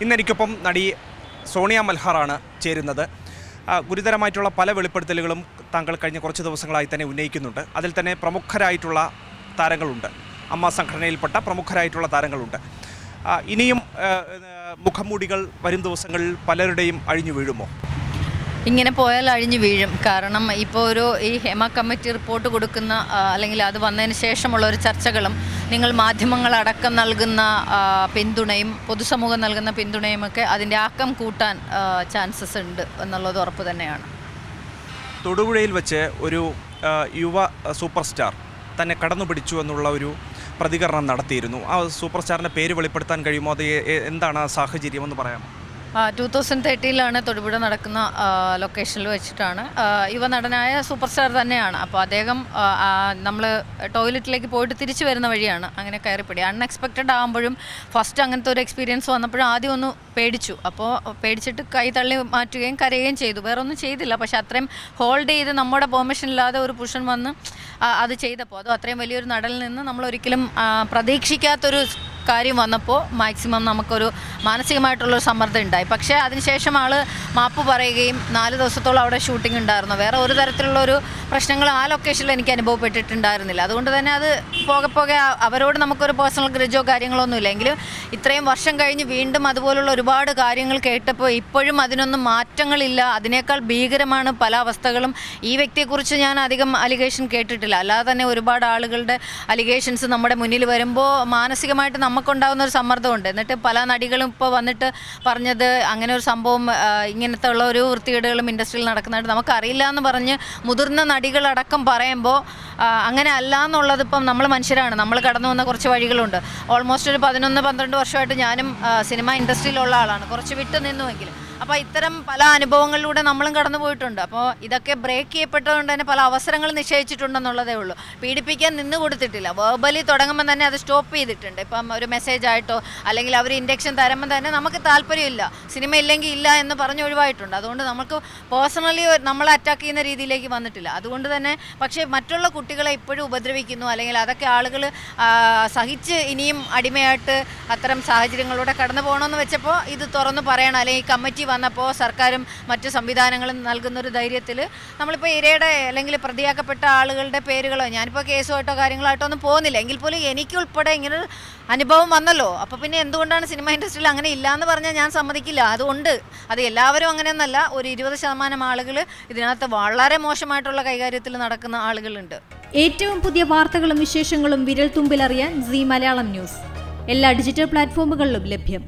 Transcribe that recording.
ഇന്നെനിക്കൊപ്പം നടി സോണിയ മൽഹാറാണ് ചേരുന്നത്. ഗുരുതരമായിട്ടുള്ള പല വെളിപ്പെടുത്തലുകളും താങ്കൾ കഴിഞ്ഞ കുറച്ച് ദിവസങ്ങളായി തന്നെ ഉന്നയിക്കുന്നുണ്ട്. അതിൽ തന്നെ പ്രമുഖരായിട്ടുള്ള താരങ്ങളുണ്ട്, അമ്മ സംഘടനയിൽപ്പെട്ട പ്രമുഖരായിട്ടുള്ള താരങ്ങളുണ്ട്. ഇനിയും മുഖംമൂടികൾ വരും ദിവസങ്ങളിൽ പലരുടെയും അഴിഞ്ഞു വീഴുമോ? ഇങ്ങനെ പോയാൽ അഴിഞ്ഞു വീഴും. കാരണം ഇപ്പോൾ ഈ ഹേമ കമ്മിറ്റി റിപ്പോർട്ട് കൊടുക്കുന്ന അല്ലെങ്കിൽ അത് വന്നതിന് ശേഷമുള്ള ഒരു ചർച്ചകളും നിങ്ങൾ മാധ്യമങ്ങളടക്കം നൽകുന്ന പിന്തുണയും പൊതുസമൂഹം നൽകുന്ന പിന്തുണയുമൊക്കെ അതിൻ്റെ ആക്കം കൂട്ടാൻ ചാൻസസ് ഉണ്ട് എന്നുള്ളത് ഉറപ്പ് തന്നെയാണ്. തൊടുപുഴയിൽ വെച്ച് ഒരു യുവ സൂപ്പർ സ്റ്റാർ തന്നെ കടന്നുപിടിച്ചു എന്നുള്ള ഒരു പ്രതികരണം നടത്തിയിരുന്നു. ആ സൂപ്പർ സ്റ്റാറിൻ്റെ പേര് വെളിപ്പെടുത്താൻ കഴിയുമോ? അത് എന്താണ് ആ സാഹചര്യം എന്ന് പറയാമോ? 2013 തൊടുപുഴ നടക്കുന്ന ലൊക്കേഷനിൽ വെച്ചിട്ടാണ്. യുവനടനായ സൂപ്പർ സ്റ്റാർ തന്നെയാണ്. അപ്പോൾ അദ്ദേഹം നമ്മൾ ടോയ്ലറ്റിലേക്ക് പോയിട്ട് തിരിച്ചു വരുന്ന വഴിയാണ് അങ്ങനെ കയറിപ്പിടി. അൺഎക്സ്പെക്റ്റഡ് ആകുമ്പോഴും ഫസ്റ്റ് അങ്ങനത്തെ ഒരു എക്സ്പീരിയൻസ് വന്നപ്പോഴും ആദ്യം ഒന്ന് പേടിച്ചു. അപ്പോൾ പേടിച്ചിട്ട് കൈ തള്ളി മാറ്റുകയും കരയുകയും ചെയ്തു. വേറെ ഒന്നും ചെയ്തില്ല. പക്ഷെ അത്രയും ഹോൾഡ് ചെയ്ത് നമ്മുടെ പെർമിഷൻ ഇല്ലാതെ ഒരു പുരുഷൻ വന്ന് അത് ചെയ്തപ്പോൾ അത് അത്രയും വലിയൊരു നടനിൽ നിന്ന് നമ്മൾ ഒരിക്കലും പ്രതീക്ഷിക്കാത്തൊരു കാര്യം വന്നപ്പോൾ മാക്സിമം നമുക്കൊരു മാനസികമായിട്ടുള്ളൊരു സമ്മർദ്ദം ഉണ്ടായി. പക്ഷേ അതിനുശേഷം ആൾ മാപ്പ് പറയുകയും 4 ദിവസത്തോളം അവിടെ ഷൂട്ടിംഗ് ഉണ്ടായിരുന്നു. വേറെ ഒരു തരത്തിലുള്ളൊരു പ്രശ്നങ്ങൾ ആ ലൊക്കേഷനിൽ എനിക്ക് അനുഭവപ്പെട്ടിട്ടുണ്ടായിരുന്നില്ല. അതുകൊണ്ട് തന്നെ അത് പോകെ അവരോട് നമുക്കൊരു പേഴ്സണൽ ഗ്രജോ കാര്യങ്ങളൊന്നുമില്ല. എങ്കിലും ഇത്രയും വർഷം കഴിഞ്ഞ് വീണ്ടും അതുപോലുള്ള ഒരുപാട് കാര്യങ്ങൾ കേട്ടപ്പോൾ ഇപ്പോഴും അതിനൊന്നും മാറ്റങ്ങളില്ല. അതിനേക്കാൾ ഭീകരമാണ് പല അവസ്ഥകളും. ഈ വ്യക്തിയെക്കുറിച്ച് ഞാൻ അധികം അലിഗേഷൻ കേട്ടിട്ടില്ല. അല്ലാതെ തന്നെ ഒരുപാട് ആളുകളുടെ അലിഗേഷൻസ് നമ്മുടെ മുന്നിൽ വരുമ്പോൾ മാനസികമായിട്ട് നമുക്കുണ്ടാകുന്ന ഒരു സമ്മർദ്ദമുണ്ട്. എന്നിട്ട് പല നടികളും ഇപ്പോൾ വന്നിട്ട് പറഞ്ഞത് അങ്ങനെ ഒരു സംഭവം ഇങ്ങനത്തെ ഉള്ള ഒരു വൃത്തികേടുകളും ഇൻഡസ്ട്രിയിൽ നടക്കുന്നതായിട്ട് നമുക്കറിയില്ല എന്ന് പറഞ്ഞ് മുതിർന്ന നടികളടക്കം പറയുമ്പോൾ അങ്ങനെ അല്ല എന്നുള്ളത് ഇപ്പം നമ്മൾ മനുഷ്യരാണ്. നമ്മൾ കടന്നു വന്ന കുറച്ച് വഴികളുണ്ട്. ഓൾമോസ്റ്റ് ഒരു 11-12 വർഷമായിട്ട് ഞാനും സിനിമ ഇൻഡസ്ട്രിയിലുള്ള ആളാണ്. കുറച്ച് വിട്ടു നിന്നുവെങ്കിലും അപ്പോൾ ഇത്തരം പല അനുഭവങ്ങളിലൂടെ നമ്മളും കടന്നു പോയിട്ടുണ്ട്. അപ്പോൾ ഇതൊക്കെ ബ്രേക്ക് ചെയ്യപ്പെട്ടതുകൊണ്ട് തന്നെ പല അവസരങ്ങൾ നിശ്ചയിച്ചിട്ടുണ്ടെന്നുള്ളതേ ഉള്ളൂ. പീഡിപ്പിക്കാൻ നിന്ന് കൊടുത്തിട്ടില്ല. വേർബലി തുടങ്ങുമ്പോൾ തന്നെ അത് സ്റ്റോപ്പ് ചെയ്തിട്ടുണ്ട്. ഇപ്പം ഒരു മെസ്സേജ് ആയിട്ടോ അല്ലെങ്കിൽ അവർ ഇൻഡക്ഷൻ തരുമ്പോൾ തന്നെ നമുക്ക് താല്പര്യമില്ല, സിനിമ ഇല്ലെങ്കിൽ ഇല്ല എന്ന് പറഞ്ഞ് ഒഴിവായിട്ടുണ്ട്. അതുകൊണ്ട് നമുക്ക് പേഴ്സണലി നമ്മളെ അറ്റാക്ക് ചെയ്യുന്ന രീതിയിലേക്ക് വന്നിട്ടില്ല. അതുകൊണ്ട് തന്നെ പക്ഷേ മറ്റുള്ള കുട്ടികളെ ഇപ്പോഴും ഉപദ്രവിക്കുന്നു അല്ലെങ്കിൽ അതൊക്കെ ആളുകൾ സഹിച്ച് ഇനിയും അടിമയായിട്ട് അത്തരം സാഹചര്യങ്ങളിലൂടെ കടന്നു പോകണമെന്ന് വെച്ചപ്പോൾ ഇത് തുറന്നു പറയണം. അല്ലെങ്കിൽ കമ്മിറ്റി വന്നപ്പോൾ സർക്കാരും മറ്റു സംവിധാനങ്ങളും നൽകുന്നൊരു ധൈര്യത്തിൽ നമ്മളിപ്പോൾ ഇരയുടെ അല്ലെങ്കിൽ പ്രതിയാക്കപ്പെട്ട ആളുകളുടെ പേരുകളോ ഞാനിപ്പോൾ കേസുമായിട്ടോ കാര്യങ്ങളായിട്ടോ ഒന്നും പോകുന്നില്ല. എങ്കിൽ പോലും എനിക്കുൾപ്പെടെ ഇങ്ങനൊരു അനുഭവം വന്നല്ലോ. അപ്പോൾ പിന്നെ എന്തുകൊണ്ടാണ് സിനിമ ഇൻഡസ്ട്രിയിൽ അങ്ങനെ ഇല്ലയെന്ന് പറഞ്ഞാൽ ഞാൻ സമ്മതിക്കില്ല. അതുകൊണ്ട് അത് എല്ലാവരും അങ്ങനെയൊന്നല്ല. ഒരു 20% ആളുകൾ ഇതിനകത്ത് വളരെ മോശമായിട്ടുള്ള കൈകാര്യത്തിൽ നടക്കുന്ന ആളുകളുണ്ട്. ഏറ്റവും പുതിയ വാർത്തകളും വിശേഷങ്ങളും വിരൽ തുമ്പിലറിയാൻ സീ മലയാളം ന്യൂസ് എല്ലാ ഡിജിറ്റൽ പ്ലാറ്റ്ഫോമുകളിലും ലഭ്യം.